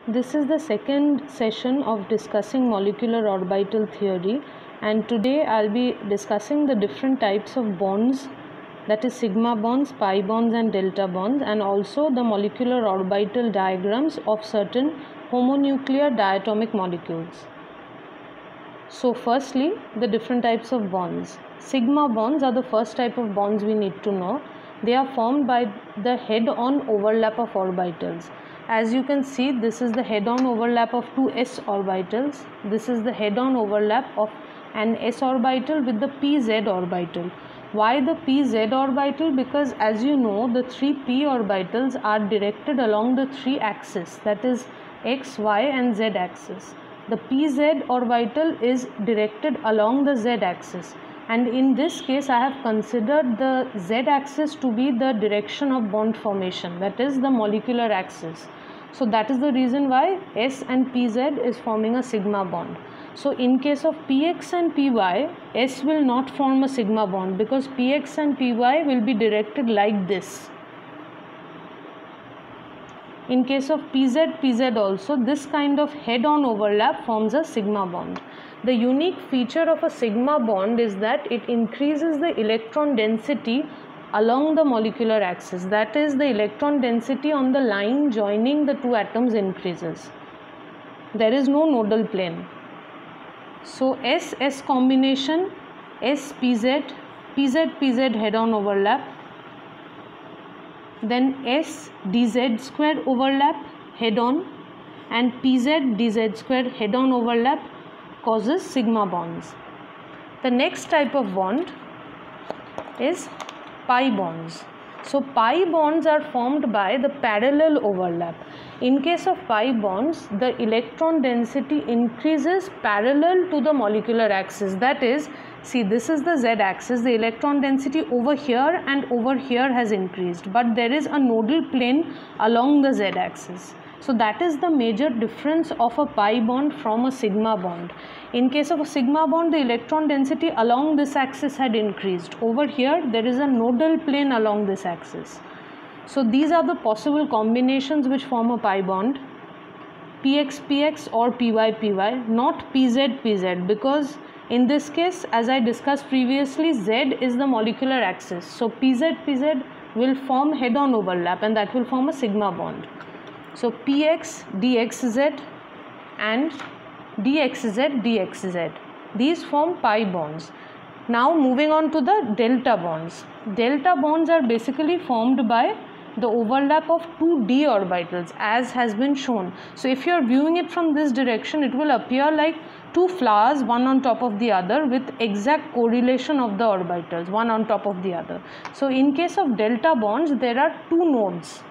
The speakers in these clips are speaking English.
This is the second session of discussing molecular orbital theory, and today I'll be discussing the different types of bonds, that is sigma bonds, pi bonds and delta bonds, and also the molecular orbital diagrams of certain homonuclear diatomic molecules. So firstly, the different types of bonds. Sigma bonds are the first type of bonds we need to know. They are formed by the head-on overlap of orbitals. As you can see, this is the head-on overlap of two s orbitals. This is the head-on overlap of an s orbital with the pz orbital. Why the pz orbital? Because as you know, the three p orbitals are directed along the three axes, that is x, y and z axis. The pz orbital is directed along the z axis, and in this case I have considered the z axis to be the direction of bond formation, that is the molecular axis. So that is the reason why s and pz is forming a sigma bond. So in case of px and py, s will not form a sigma bond because px and py will be directed like this. In case of pz also, this kind of head-on overlap forms a sigma bond. The unique feature of a sigma bond is that it increases the electron density along the molecular axis, that is the electron density on the line joining the two atoms increases. There is no nodal plane. So S-S combination, S-PZ, PZ-PZ head-on overlap, then S dz square overlap head on, and pz dz square head on overlap causes sigma bonds. The next type of bond is pi bonds. So pi bonds are formed by the parallel overlap. In case of pi bonds, the electron density increases parallel to the molecular axis, that is, see, this is the z axis, the electron density over here and over here has increased, but there is a nodal plane along the z axis. So that is the major difference of a pi bond from a sigma bond. In case of a sigma bond, the electron density along this axis had increased. Over here there is a nodal plane along this axis. So these are the possible combinations which form a pi bond: px-px or py-py, not pz-pz, because in this case, as I discussed previously, z is the molecular axis. So pz-pz will form head-on overlap and that will form a sigma bond. So px dxz and dxz dxz, these form pi bonds. Now moving on to the delta bonds. Delta bonds are basically formed by the overlap of two d orbitals, as has been shown. So if you are viewing it from this direction, it will appear like two flowers, one on top of the other, with exact correlation of the orbitals, one on top of the other. So in case of delta bonds, there are two nodes,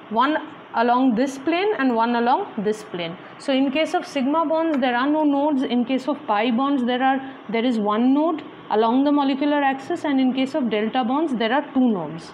one along this plane and one along this plane. So in case of sigma bonds, there are no nodes. In case of pi bonds, there is one node along the molecular axis, and in case of delta bonds, there are two nodes.